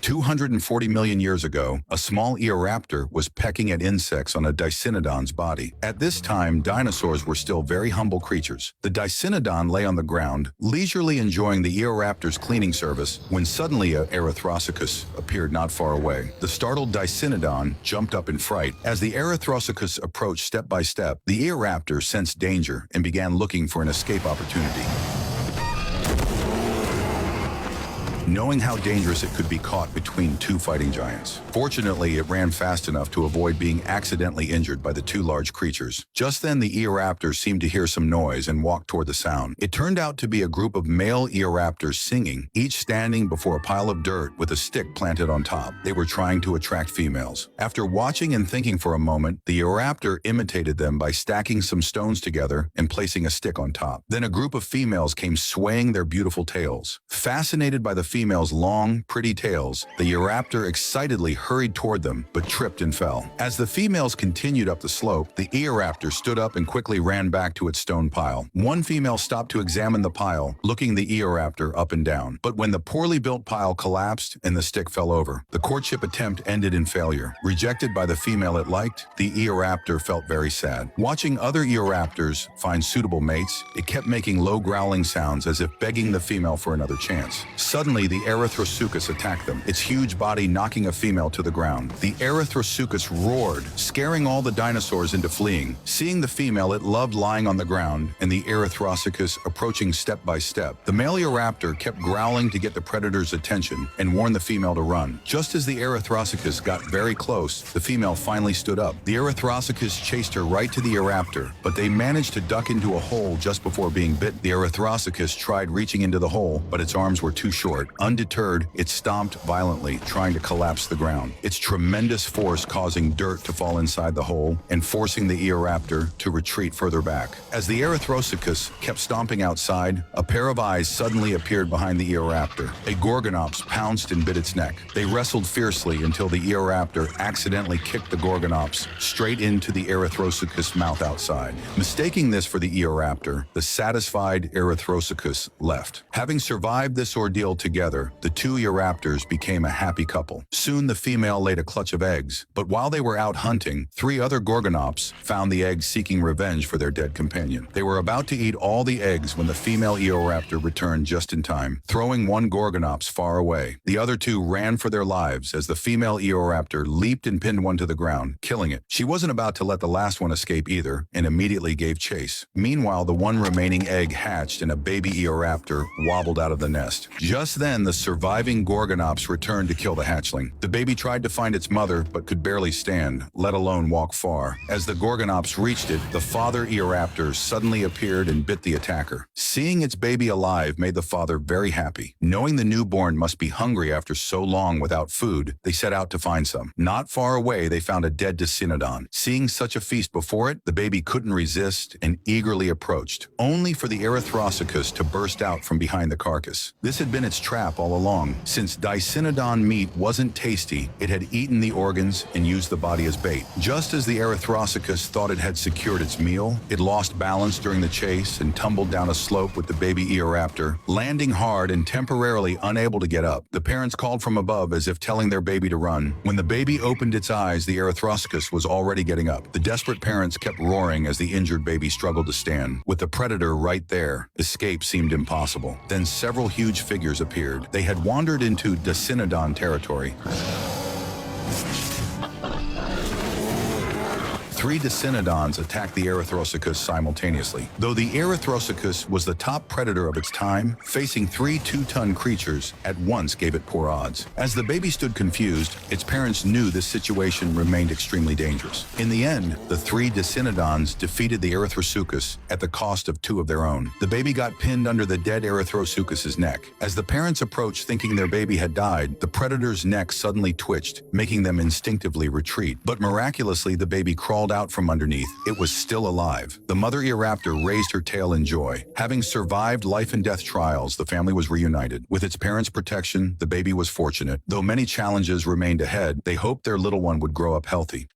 240 million years ago, a small eoraptor was pecking at insects on a Dicynodon's body. At this time, dinosaurs were still very humble creatures. The Dicynodon lay on the ground, leisurely enjoying the eoraptor's cleaning service, when suddenly a Erythrosaucus appeared not far away. The startled Dicynodon jumped up in fright. As the Erythrosaucus approached step by step, the eoraptor sensed danger and began looking for an escape opportunity. Knowing how dangerous it could be caught between two fighting giants. Fortunately, it ran fast enough to avoid being accidentally injured by the two large creatures. Just then, the eoraptor seemed to hear some noise and walked toward the sound. It turned out to be a group of male eoraptors singing, each standing before a pile of dirt with a stick planted on top. They were trying to attract females. After watching and thinking for a moment, the eoraptor imitated them by stacking some stones together and placing a stick on top. Then a group of females came swaying their beautiful tails. Fascinated by the females' long, pretty tails, the eoraptor excitedly hurried toward them, but tripped and fell. As the females continued up the slope, the eoraptor stood up and quickly ran back to its stone pile. One female stopped to examine the pile, looking the eoraptor up and down. But when the poorly built pile collapsed and the stick fell over, the courtship attempt ended in failure. Rejected by the female it liked, the eoraptor felt very sad. Watching other eoraptors find suitable mates, it kept making low growling sounds as if begging the female for another chance. Suddenly, the Erythrosaucus attacked them, its huge body knocking a female to the ground. The Erythrosaucus roared, scaring all the dinosaurs into fleeing. Seeing the female, it loved lying on the ground, and the Erythrosaucus approaching step by step. The male eoraptor kept growling to get the predator's attention and warned the female to run. Just as the Erythrosaucus got very close, the female finally stood up. The Erythrosaucus chased her right to the eoraptor, but they managed to duck into a hole just before being bit. The Erythrosaucus tried reaching into the hole, but its arms were too short. Undeterred, it stomped violently, trying to collapse the ground, its tremendous force causing dirt to fall inside the hole and forcing the eoraptor to retreat further back. As the Erythrosaucus kept stomping outside, a pair of eyes suddenly appeared behind the eoraptor. A Gorgonops pounced and bit its neck. They wrestled fiercely until the eoraptor accidentally kicked the Gorgonops straight into the Erythrosaucus' mouth outside. Mistaking this for the eoraptor, the satisfied Erythrosaucus left. Having survived this ordeal together, the two eoraptors became a happy couple. Soon the female laid a clutch of eggs, but while they were out hunting, three other Gorgonops found the eggs seeking revenge for their dead companion. They were about to eat all the eggs when the female eoraptor returned just in time, throwing one Gorgonops far away. The other two ran for their lives as the female eoraptor leaped and pinned one to the ground, killing it. She wasn't about to let the last one escape either, and immediately gave chase. Meanwhile, the one remaining egg hatched and a baby eoraptor wobbled out of the nest. Just then, the surviving Gorgonops returned to kill the hatchling. The baby tried to find its mother, but could barely stand, let alone walk far. As the Gorgonops reached it, the father eoraptor suddenly appeared and bit the attacker. Seeing its baby alive made the father very happy. Knowing the newborn must be hungry after so long without food, they set out to find some. Not far away, they found a dead Dicynodon. Seeing such a feast before it, the baby couldn't resist and eagerly approached, only for the Erythrosaucus to burst out from behind the carcass. This had been its trap all along. Since Dicynodon meat wasn't tasty, it had eaten the organs and used the body as bait. Just as the Erythrosaucus thought it had secured its meal, it lost balance during the chase and tumbled down a slope with the baby eoraptor, landing hard and temporarily unable to get up. The parents called from above as if telling their baby to run. When the baby opened its eyes, the Erythrosaucus was already getting up. The desperate parents kept roaring as the injured baby struggled to stand. With the predator right there, escape seemed impossible. Then several huge figures appeared. They had wandered into Dicynodon territory. Three Dicynodons attacked the Erythrosaucus simultaneously. Though the Erythrosaucus was the top predator of its time, facing three 2-ton creatures at once gave it poor odds. As the baby stood confused, its parents knew this situation remained extremely dangerous. In the end, the three Dicynodons defeated the Erythrosaucus at the cost of two of their own. The baby got pinned under the dead Erythrosaucus's neck. As the parents approached thinking their baby had died, the predator's neck suddenly twitched, making them instinctively retreat. But miraculously, the baby crawled out from underneath. It was still alive. The mother eoraptor raised her tail in joy. Having survived life and death trials, the family was reunited. With its parents' protection, the baby was fortunate. Though many challenges remained ahead, they hoped their little one would grow up healthy.